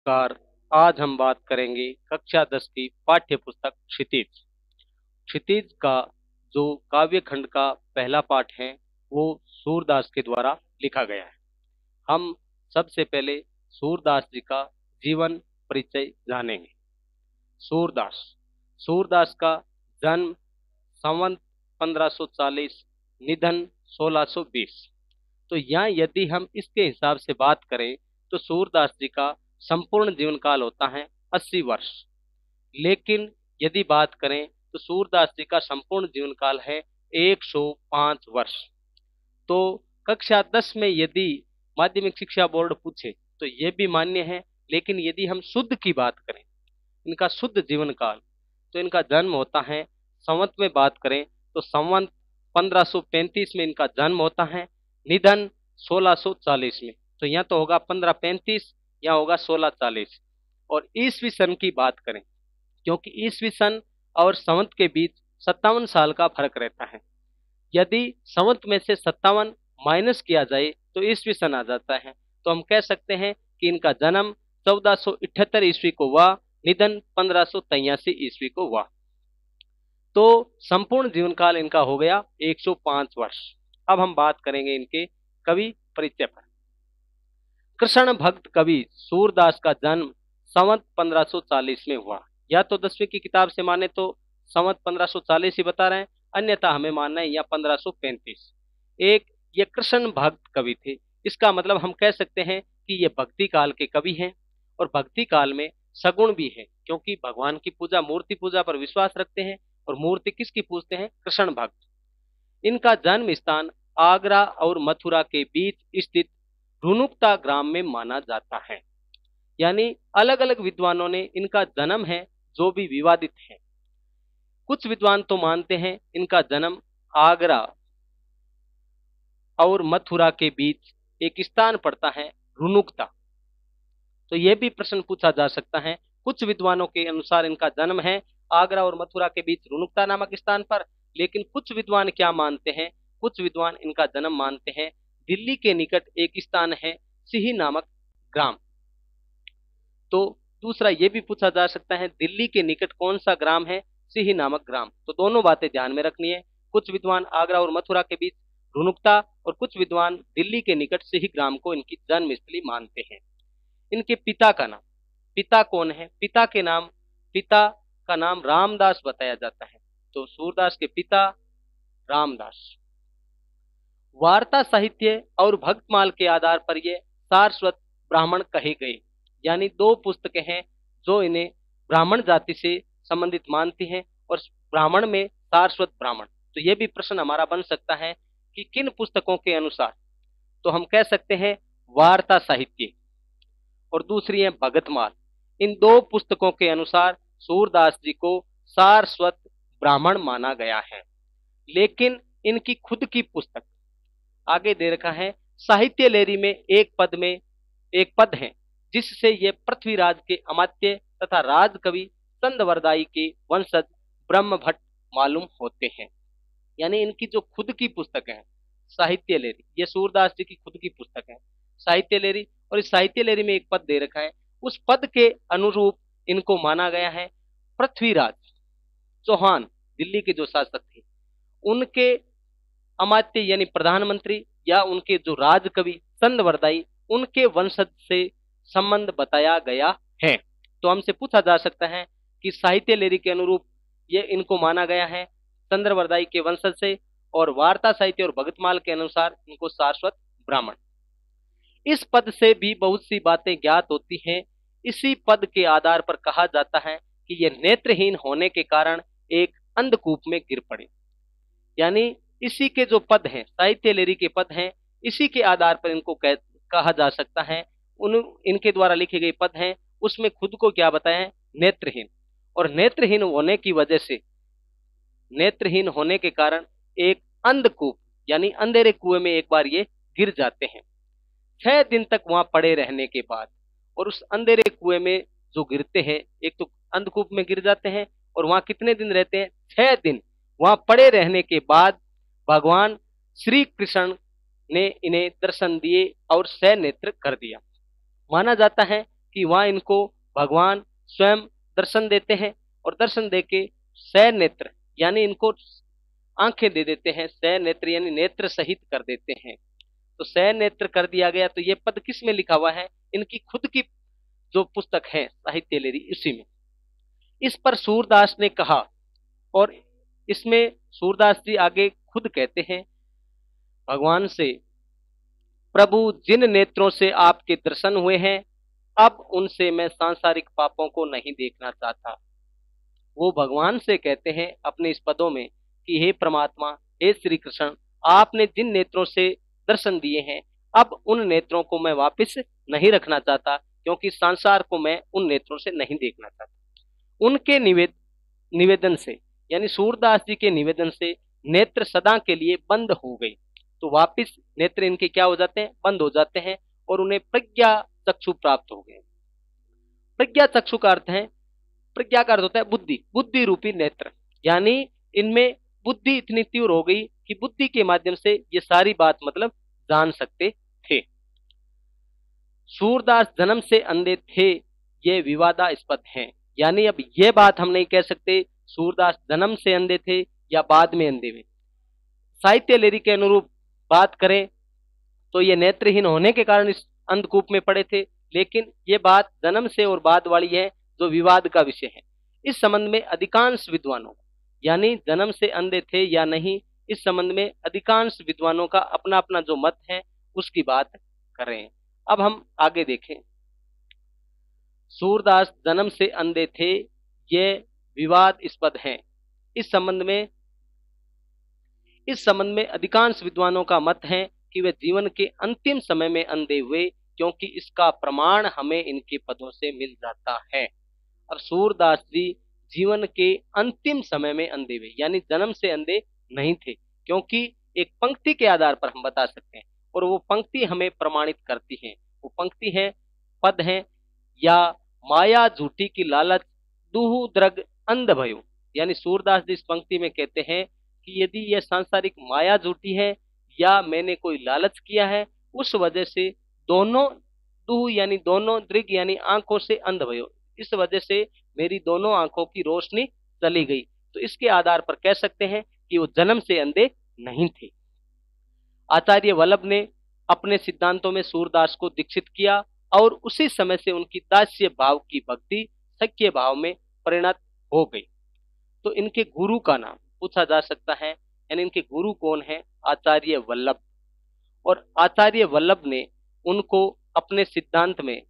नमस्कार। आज हम बात करेंगे कक्षा 10 की पाठ्य पुस्तक क्षितिज। क्षितिज का जो काव्य खंड का पहला पाठ है वो सूरदास के द्वारा लिखा गया है। हम सबसे पहले सूरदास जी का जीवन परिचय जानेंगे। सूरदास सूरदास का जन्म संवत 1540, निधन 1620। तो यहाँ यदि हम इसके हिसाब से बात करें तो सूरदास जी का संपूर्ण जीवन काल होता है 80 वर्ष। लेकिन यदि बात करें तो सूरदास जी का संपूर्ण जीवन काल है 105 वर्ष। तो कक्षा 10 में यदि माध्यमिक शिक्षा बोर्ड पूछे तो ये भी मान्य है। लेकिन यदि हम शुद्ध की बात करें, इनका शुद्ध जीवन काल, तो इनका जन्म होता है, संवत में बात करें तो संवत 1535 में इनका जन्म होता है, निधन 1640 में। तो यहाँ तो होगा 1535, यहाँ होगा 1640। और ईसवी सन की बात करें, क्योंकि ईसवी सन और संवत के बीच 57 साल का फर्क रहता है। यदि संवत में से 57 माइनस किया जाए तो ईसवी सन आ जाता है। तो हम कह सकते हैं कि इनका जन्म 1478 ईस्वी को हुआ, निधन 1583 ईस्वी को हुआ। तो संपूर्ण जीवन काल इनका हो गया 105 वर्ष। अब हम बात करेंगे इनके कवि परिचय पर। कृष्ण भक्त कवि सूरदास का जन्म संवत 1540 में हुआ। या तो 10वीं की किताब से माने तो संवत 1540 ही बता रहे हैं, अन्यथा हमें मानना है या 1535। एक ये कृष्ण भक्त कवि थे, इसका मतलब हम कह सकते हैं कि ये भक्ति काल के कवि हैं। और भक्ति काल में सगुण भी है, क्योंकि भगवान की पूजा, मूर्ति पूजा पर विश्वास रखते हैं। और मूर्ति किसकी पूजते हैं? कृष्ण भक्त। इनका जन्म स्थान आगरा और मथुरा के बीच स्थित रुनुकता ग्राम में माना जाता है। यानी अलग अलग विद्वानों ने इनका जन्म है जो भी विवादित है। कुछ विद्वान तो मानते हैं इनका जन्म आगरा और मथुरा के बीच एक स्थान पड़ता है, रुनुकता। तो यह भी प्रश्न पूछा जा सकता है। कुछ विद्वानों के अनुसार इनका जन्म है आगरा और मथुरा के बीच रुनुकता नामक स्थान पर। लेकिन कुछ विद्वान क्या मानते हैं? कुछ विद्वान इनका जन्म मानते हैं दिल्ली के निकट एक स्थान है, सिही नामक ग्राम। तो दूसरा ये भी पूछा जा सकता है दिल्ली के निकट कौन सा ग्राम है? सिही नामक ग्राम। तो दोनों बातें ध्यान में रखनी है। कुछ विद्वान आगरा और मथुरा के बीच रुनुकता, और कुछ विद्वान दिल्ली के निकट सिही ग्राम को इनकी जन्मस्थली मानते हैं। इनके पिता का नाम, पिता कौन है? पिता का नाम रामदास बताया जाता है। तो सूरदास के पिता रामदास। वार्ता साहित्य और भक्तमाल के आधार पर ये सारस्वत ब्राह्मण कहे गए। यानी दो पुस्तकें हैं जो इन्हें ब्राह्मण जाति से संबंधित मानती हैं, और ब्राह्मण में सारस्वत ब्राह्मण। तो ये भी प्रश्न हमारा बन सकता है कि किन पुस्तकों के अनुसार? तो हम कह सकते हैं वार्ता साहित्य, और दूसरी है भगतमाल। इन दो पुस्तकों के अनुसार सूरदास जी को सारस्वत ब्राह्मण माना गया है। लेकिन इनकी खुद की पुस्तक आगे दे रखा है, साहित्य लेरी में एक पद है जिससे ये पृथ्वीराज के अमात्य तथा राजकवि चंदवरदाई के वंशज ब्रह्म भट्ट मालूम होते हैं। यानी इनकी जो खुद की पुस्तक है साहित्य लेरी, ये सूरदास जी की खुद की पुस्तक है साहित्य लेरी। और इस साहित्य लेरी में एक पद दे रखा है, उस पद के अनुरूप इनको माना गया है पृथ्वीराज चौहान, दिल्ली के जो शासक थे, उनके अमात्य यानी प्रधानमंत्री, या उनके जो राजकवि चंदवरदाई, उनके वंशज से संबंध बताया गया है। तो हमसे पूछा जा सकता है कि साहित्य लेरी के अनुरूप ये इनको माना गया है चंद्रवरदाई के वंशज से, और वार्ता साहित्य और भगतमाल के अनुसार इनको सारस्वत ब्राह्मण। इस पद से भी बहुत सी बातें ज्ञात होती हैं। इसी पद के आधार पर कहा जाता है कि ये नेत्रहीन होने के कारण एक अंधकूप में गिर पड़े। यानी इसी के जो पद हैं, साहित्य लेरी के पद हैं, इसी के आधार पर इनको कहा जा सकता है। इनके द्वारा लिखे गए पद हैं, उसमें खुद को क्या बताया है? नेत्रहीन। और नेत्रहीन होने की वजह से, नेत्रहीन होने के कारण एक अंधकूप यानी अंधेरे कुएं में एक बार ये गिर जाते हैं। 6 दिन तक वहां पड़े रहने के बाद, और उस अंधेरे कुएं में जो गिरते हैं, एक तो अंधकूप में गिर जाते हैं और वहां कितने दिन रहते हैं? 6 दिन। वहां पड़े रहने के बाद भगवान श्री कृष्ण ने इन्हें दर्शन दिए और सह नेत्र कर दिया। माना जाता है कि कि वहां इनको भगवान स्वयं दर्शन देते हैं और दर्शन देके सनेत्र यानी इनको आंखें दे देते हैं, सनेत्र यानी नेत्र सहित कर देते हैं। तो सनेत्र कर दिया गया। तो ये पद किस में लिखा हुआ है? इनकी खुद की जो पुस्तक है साहित्य लेरी, उसी में। इस पर सूरदास ने कहा, और इसमें सूरदास जी आगे खुद कहते हैं भगवान से, प्रभु जिन नेत्रों से आपके दर्शन हुए हैं अब उनसे मैं सांसारिक पापों को नहीं देखना चाहता। वो भगवान से कहते हैं अपने इस पदों में कि हे परमात्मा, हे श्री कृष्ण, आपने जिन नेत्रों से दर्शन दिए हैं अब उन नेत्रों को मैं वापस नहीं रखना चाहता, क्योंकि संसार को मैं उन नेत्रों से नहीं देखना चाहता। उनके निवेदन से यानी सूरदास जी के निवेदन से नेत्र सदा के लिए बंद हो गए। तो वापिस नेत्र इनके क्या हो जाते हैं? बंद हो जाते हैं और उन्हें प्रज्ञा चक्षु प्राप्त हो गए। प्रज्ञा चक्षु का अर्थ है, प्रज्ञा का अर्थ होता है बुद्धि, बुद्धि रूपी नेत्र, यानी इनमें बुद्धि इतनी तीव्र हो गई कि बुद्धि के माध्यम से ये सारी बात मतलब जान सकते थे। सूरदास जन्म से अंधे थे, ये विवादास्पद है। यानी अब ये बात हम नहीं कह सकते सूरदास जन्म से अंधे थे या बाद में अंधे हुए। साहित्य लेरी के अनुरूप बात करें तो ये नेत्रहीन होने के कारण इस अंधकूप में पड़े थे, लेकिन ये बात जन्म से और बाद वाली है जो विवाद का विषय है। इस संबंध में अधिकांश विद्वानों, यानी जन्म से अंधे थे या नहीं, इस संबंध में अधिकांश विद्वानों का अपना अपना जो मत है उसकी बात कर रहे हैं। अब हम आगे देखें। सूरदास जन्म से अंधे थे, ये विवादास्पद है। इस संबंध में अधिकांश विद्वानों का मत है कि वे जीवन के अंतिम समय में अंधे हुए, क्योंकि इसका प्रमाण हमें इनके पदों से मिल जाता है। अब सूरदास जी जीवन के अंतिम समय में अंधे हुए, यानी जन्म से अंधे नहीं थे, क्योंकि एक पंक्ति के आधार पर हम बता सकते हैं और वो पंक्ति हमें प्रमाणित करती है। वो पंक्ति है, पद है, या माया झूठी की लालच दुहु द्रग अंध भयो। यानी सूरदास जी इस पंक्ति में कहते हैं कि यदि यह सांसारिक माया झूठी है या मैंने कोई लालच किया है, उस वजह से दोनों दुहु यानी दोनों, दृग यानी आंखों से अंध भयो, इस वजह से मेरी दोनों आंखों की रोशनी चली गई। तो इसके आधार पर कह सकते हैं कि वो जन्म से अंधे नहीं थे। आचार्य वल्लभ ने अपने सिद्धांतों में सूरदास को दीक्षित किया और उसी समय से उनकी दास्य भाव की भक्ति सख्य भाव में परिणत हो गई। तो इनके गुरु का नाम पूछा जा सकता है, यानी इनके गुरु कौन है? आचार्य वल्लभ। और आचार्य वल्लभ ने उनको अपने सिद्धांत में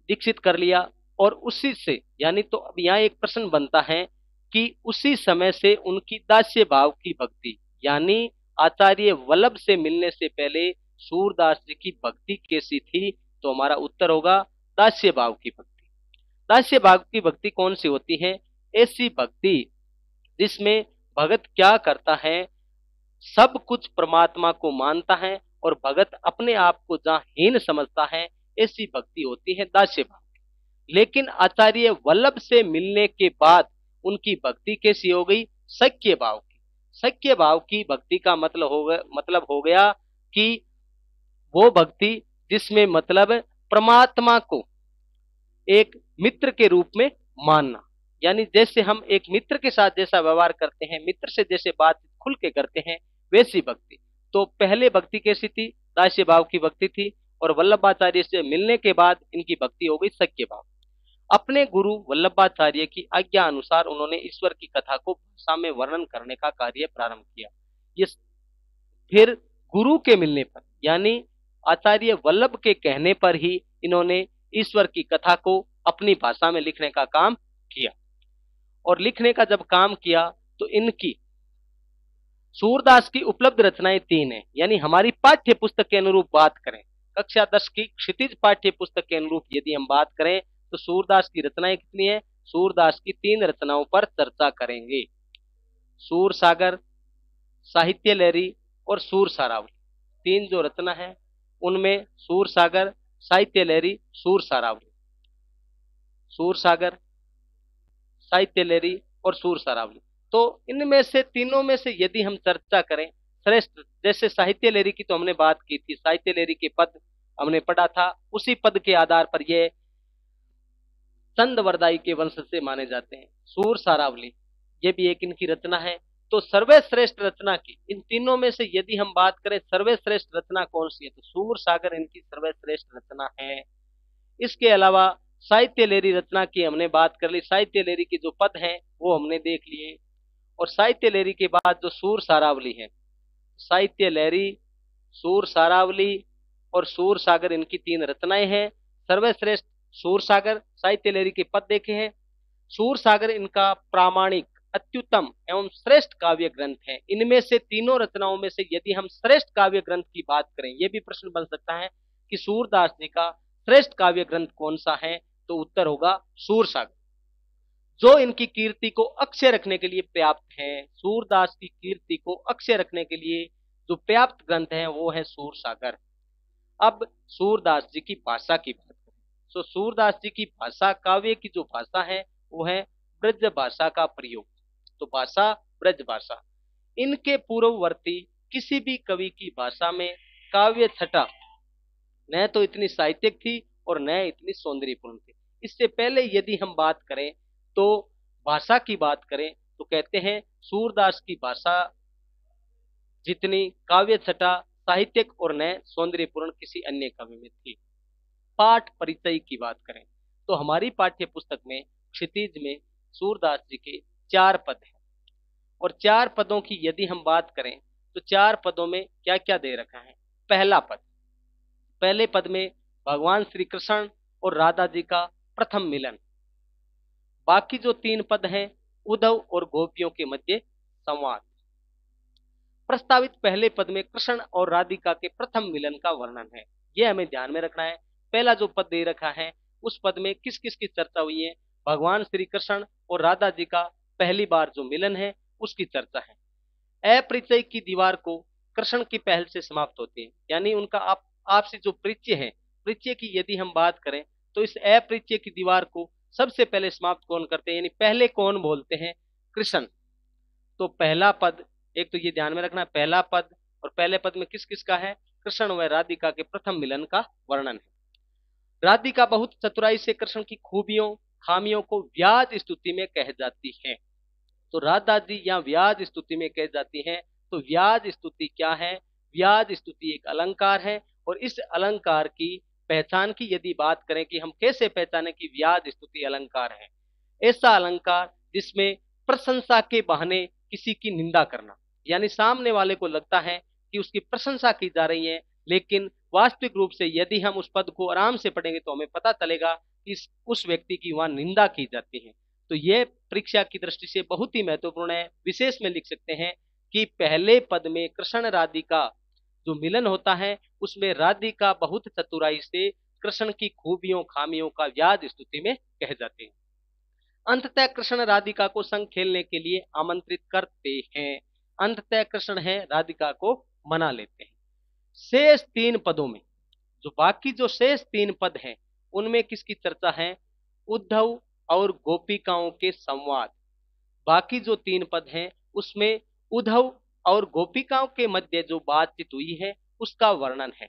दीक्षित कर लिया और उसी से, यानी तो अब यहाँ एक प्रश्न बनता है कि उसी समय से उनकी दास्य भाव की भक्ति, यानी आचार्य वल्लभ से मिलने से पहले सूरदास जी की भक्ति कैसी थी? तो हमारा उत्तर होगा दास्य भाव की भक्ति। दास्य भाव की भक्ति कौन सी होती है? ऐसी भक्ति जिसमें भगत क्या करता है, सब कुछ परमात्मा को मानता है और भगत अपने आप को जहां हीन समझता है, ऐसी भक्ति होती है दास्य भाव की। लेकिन आचार्य वल्लभ से मिलने के बाद उनकी भक्ति कैसी हो गई? सख्य भाव की। सख्य भाव की भक्ति का मतलब हो गया कि वो भक्ति जिसमें मतलब परमात्मा को एक मित्र के रूप में मानना, यानी जैसे हम एक मित्र के साथ जैसा व्यवहार करते हैं, मित्र से जैसे बात खुल के करते हैं, वैसी भक्ति। तो पहले भक्ति कैसी थी? दास्य भाव की भक्ति थी, और वल्लभाचार्य से मिलने के बाद इनकी भक्ति हो गई सख्य भाव। अपने गुरु वल्लभाचार्य की आज्ञा अनुसार उन्होंने ईश्वर की कथा को भाषा में वर्णन करने का कार्य प्रारंभ किया। ये फिर गुरु के मिलने पर, यानी आचार्य वल्लभ के कहने पर ही इन्होंने ईश्वर की कथा को अपनी भाषा में लिखने का काम किया। और लिखने का जब काम किया तो इनकी सूरदास की उपलब्ध रचनाएं 3 हैं। यानी हमारी पाठ्य पुस्तक के अनुरूप बात करें, कक्षा 10 की क्षितिज पाठ्य पुस्तक के अनुरूप यदि हम बात करें तो सूरदास की रचनाएं कितनी है? सूरदास की 3 रचनाओं पर चर्चा करेंगे। सूर सागर, साहित्य लहरी और सूर सारावली। 3 जो रचना है उनमें सूर सागर, साहित्य लहरी, सूर सारावली। सूर सागर, साहित्य लहरी और सूर सारावली। तो इनमें से तीनों में से यदि हम चर्चा करें श्रेष्ठ, जैसे साहित्य लहरी की तो हमने बात की थी, साहित्य लहरी के पद हमने पढ़ा था, उसी पद के आधार पर ये चंदवरदाई के वंश से माने जाते हैं। सूर सारावली ये भी एक इनकी रचना है। तो सर्वश्रेष्ठ रचना की इन तीनों में से यदि हम बात करें सर्वश्रेष्ठ रचना कौन सी है, तो सूर सागर इनकी सर्वश्रेष्ठ रचना है। इसके अलावा साहित्य लहरी रचना की हमने बात कर ली, साहित्य लहरी के जो पद हैं वो हमने देख लिए। और साहित्य लहरी के बाद जो सूर सारावली है, साहित्य लहरी, सूर सारावली और सूर सागर इनकी तीन रचनाएं हैं। सर्वश्रेष्ठ सूर सागर, साहित्य लहरी के पद देखे हैं। सूर सागर इनका प्रामाणिक, अत्युत्तम एवं श्रेष्ठ काव्य ग्रंथ है। इनमें से तीनों रचनाओं में से यदि हम श्रेष्ठ काव्य ग्रंथ की बात करें, यह भी प्रश्न बन सकता है कि सूरदास जी का श्रेष्ठ काव्य ग्रंथ कौन सा है, तो उत्तर होगा सूर सागर, जो इनकी कीर्ति को अक्षय रखने के लिए पर्याप्त है। सूरदास की कीर्ति को अक्षय रखने के लिए जो पर्याप्त ग्रंथ है वो है सूर सागर। अब सूरदास जी की भाषा की बात करें, तो सूरदास जी की भाषा, काव्य की जो भाषा है वो है ब्रज भाषा का प्रयोग। तो भाषा ब्रज भाषा। इनके पूर्ववर्ती किसी भी कवि की भाषा में काव्य छटा न तो इतनी साहित्यिक थी और न इतनी सौंदर्यपूर्ण थी। इससे पहले यदि हम बात करें तो भाषा की बात करें तो कहते हैं सूरदास की भाषा जितनी काव्य छटा साहित्यिक और न सौंदर्यपूर्ण किसी अन्य कवि में थी। पाठ परिचय की बात करें तो हमारी पाठ्य पुस्तक में क्षितिज में सूरदास जी के 4 पद हैं। और 4 पदों की यदि हम बात करें तो 4 पदों में क्या क्या दे रखा है। पहला पद, पहले पद में भगवान श्री कृष्ण और राधा जी का प्रथम मिलन। बाकी जो 3 पद हैं उद्धव और गोपियों के मध्य संवाद। प्रस्तावित पहले पद में कृष्ण और राधिका के प्रथम मिलन का वर्णन है, यह हमें ध्यान में रखना है। पहला जो पद दे रखा है उस पद में किस किस की चर्चा हुई है, भगवान श्री कृष्ण और राधा जी का पहली बार जो मिलन है उसकी चर्चा है। अपरिचय की दीवार को कृष्ण की पहल से समाप्त होती है, यानी उनका आपसे जो परिचय है, परिचय की यदि हम बात करें तो इस अपरिचय की दीवार को सबसे पहले समाप्त कौन करते हैं, यानी पहले कौन बोलते हैं, कृष्ण। तो पहला पद, एक तो ये ध्यान में रखना, पहला पद और पहले पद में किस किस का है, कृष्ण व राधिका के प्रथम मिलन का वर्णन है। राधिका बहुत चतुराई से कृष्ण की खूबियों खामियों को व्याज स्तुति में कह जाती है। तो राधा जी यहाँ व्याज स्तुति में कह जाती हैं। तो व्याज स्तुति क्या है, व्याज स्तुति एक अलंकार है। और इस अलंकार की पहचान की यदि बात करें कि हम कैसे पहचाने कि व्याज स्तुति अलंकार है, ऐसा अलंकार जिसमें प्रशंसा के बहाने किसी की निंदा करना, यानी सामने वाले को लगता है कि उसकी प्रशंसा की जा रही है, लेकिन वास्तविक रूप से यदि हम उस पद को आराम से पढ़ेंगे तो हमें पता चलेगा कि उस व्यक्ति की वहां निंदा की जाती है। तो यह परीक्षा की दृष्टि से बहुत ही महत्वपूर्ण है। विशेष में लिख सकते हैं कि पहले पद में कृष्ण राधिका जो मिलन होता है उसमें राधिका बहुत चतुराई से कृष्ण की खूबियों खामियों का व्याज स्तुति में कह जाते हैं। अंततः कृष्ण राधिका को संग खेलने के लिए आमंत्रित करते हैं। अंततः कृष्ण है राधिका को मना लेते हैं। शेष 3 पदों में जो बाकी जो शेष 3 पद हैं उनमें किसकी चर्चा है, उद्धव और गोपिकाओं के संवाद। बाकी जो 3 पद हैं उसमें उद्धव और गोपिकाओं के मध्य जो बातचीत हुई है उसका वर्णन है।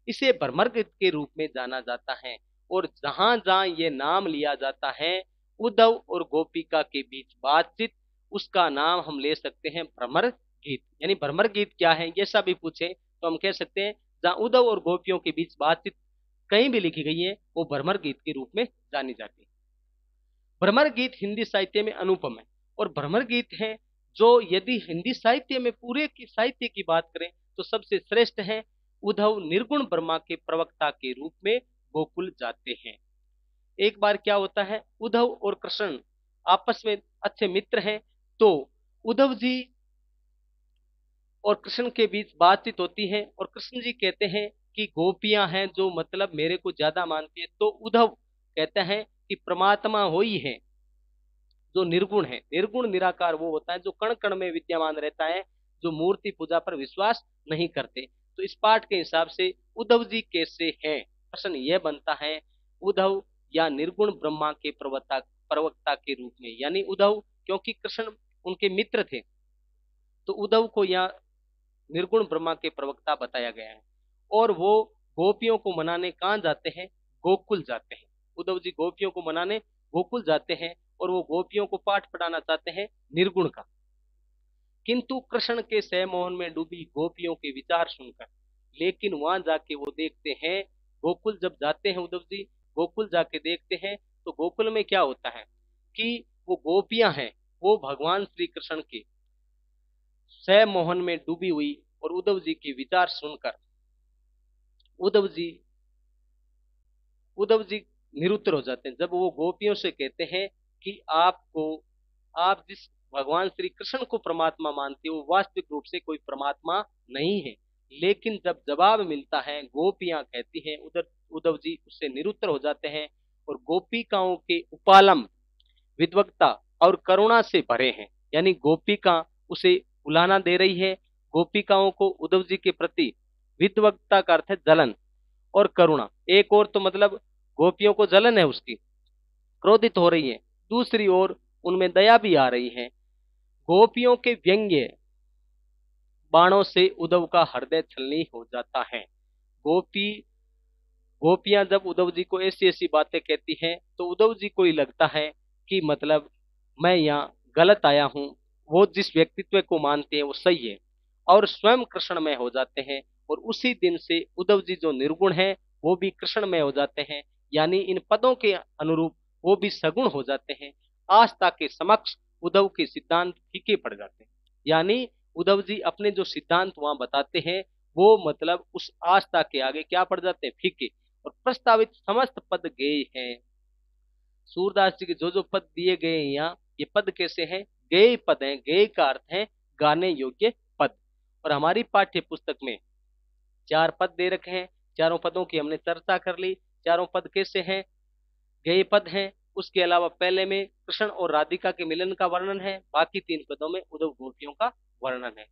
इसे भ्रमर गीत के रूप में जाना जाता है। और जहां जहां ये नाम लिया जाता है उद्धव और गोपिका के बीच बातचीत, उसका नाम हम ले सकते हैं भ्रमर गीत। यानी भ्रमर गीत क्या है ये सभी पूछे तो हम कह सकते हैं जहां उद्धव और गोपियों के बीच बातचीत कहीं भी लिखी गई है वो भ्रमर गीत के रूप में जानी जाती है। भ्रमर गीत हिंदी साहित्य में अनुपम है। और भ्रमर गीत है जो यदि हिंदी साहित्य में पूरे की साहित्य की बात करें तो सबसे श्रेष्ठ है। उद्धव निर्गुण ब्रह्मा के प्रवक्ता के रूप में गोकुल जाते हैं। एक बार क्या होता है, उद्धव और कृष्ण आपस में अच्छे मित्र हैं, तो उद्धव जी और कृष्ण के बीच बातचीत होती है और कृष्ण जी कहते हैं कि गोपियां हैं जो मतलब मेरे को ज्यादा मानती है। तो उद्धव कहते हैं कि परमात्मा हो ही है जो निर्गुण है। निर्गुण निराकार वो होता है जो कण कण में विद्यमान रहता है, जो मूर्ति पूजा पर विश्वास नहीं करते। तो इस पाठ के हिसाब से उद्धव जी कैसे हैं, प्रश्न यह बनता है उद्धव या निर्गुण ब्रह्मा के प्रवक्ता के रूप में। यानी उद्धव क्योंकि कृष्ण उनके मित्र थे तो उद्धव को यहाँ निर्गुण ब्रह्मा के प्रवक्ता बताया गया है। और वो गोपियों को मनाने कहाँ जाते हैं? गोकुल जाते हैं। उद्धव जी गोपियों को मनाने गोकुल जाते हैं और वो गोपियों को पाठ पढ़ाना चाहते हैं निर्गुण का। किंतु कृष्ण के सहमोहन में डूबी गोपियों के विचार सुनकर, लेकिन वहां जाके वो देखते हैं, गोकुल जब जाते हैं उद्धव जी, गोकुल जाके देखते हैं तो गोकुल में क्या होता है कि वो गोपियां हैं, वो भगवान श्री कृष्ण के सहमोहन में डूबी हुई और उद्धव जी के विचार सुनकर उद्धव जी उद्धव जी निरुत्तर हो जाते हैं। जब वो गोपियों से कहते हैं कि आप जिस भगवान श्री कृष्ण को परमात्मा मानते हो वास्तविक रूप से कोई परमात्मा नहीं है, लेकिन जब जवाब मिलता है गोपियां कहती हैं, उधर उद्धव जी उससे निरुत्तर हो जाते हैं और गोपिकाओं के उपालम विद्वत्ता और करुणा से भरे हैं। यानी गोपिका उसे उलाहना दे रही है, गोपिकाओं को उद्धव जी के प्रति विद्वत्ता का अर्थ है जलन और करुणा, एक और तो मतलब गोपियों को जलन है उसकी, क्रोधित हो रही है, दूसरी ओर उनमें दया भी आ रही है। गोपियों के व्यंग्य बाणों से उद्धव का हृदय छलनी हो जाता है। गोपी गोपियां जब उद्धव जी को ऐसी ऐसी बातें कहती हैं तो उद्धव जी को ही लगता है कि मतलब मैं यहाँ गलत आया हूँ, वो जिस व्यक्तित्व को मानते हैं वो सही है, और स्वयं कृष्णमय हो जाते हैं। और उसी दिन से उद्धव जी जो निर्गुण है वो भी कृष्णमय हो जाते हैं, यानी इन पदों के अनुरूप वो भी सगुण हो जाते हैं। आस्था के समक्ष उद्धव के सिद्धांत फीके पड़ जाते हैं। यानी उद्धव जी अपने जो सिद्धांत वहां बताते हैं वो मतलब उस आस्था के आगे क्या पड़ जाते हैं? फीके। और प्रस्तावित समस्त पद गेय हैं। सूरदास जी के जो जो पद दिए गए हैं यहाँ, ये पद कैसे हैं? गेय पद हैं। गेय का अर्थ है गाने योग्य पद। और हमारी पाठ्य पुस्तक में 4 पद दे रखे हैं, चारों पदों की हमने चर्चा कर ली। चारों पद कैसे हैं? गेय पद हैं। उसके अलावा पहले में कृष्ण और राधिका के मिलन का वर्णन है, बाकी 3 पदों में उद्धव गोपियों का वर्णन है।